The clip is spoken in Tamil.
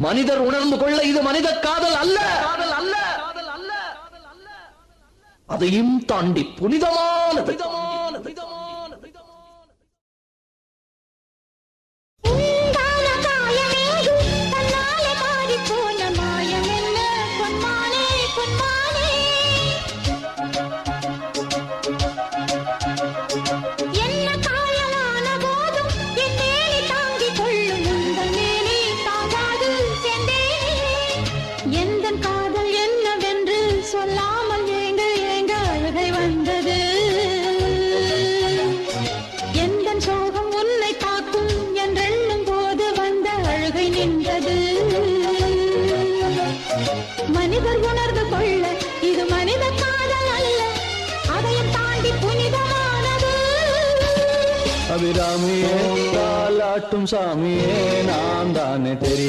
மனிதர் உணர்ந்து கொள்ள இது மனித காதல் அல்ல, அதையும் தாண்டி புனிதமானது. சொல்லாமல் ஏங்க ஏங்க அழுகை வந்தது. எந்த சோகம் உன்னை காக்கும் என்றெண்ணும் போது வந்த அழுகை நின்றது. மனிதர் உணர்ந்து கொள்ள இது மனித காதல் அல்ல, அதையும் தாண்டி புனிதமானது. அபிராமியே தாலாட்டும் சாமியே நான் தானே தெரியும்.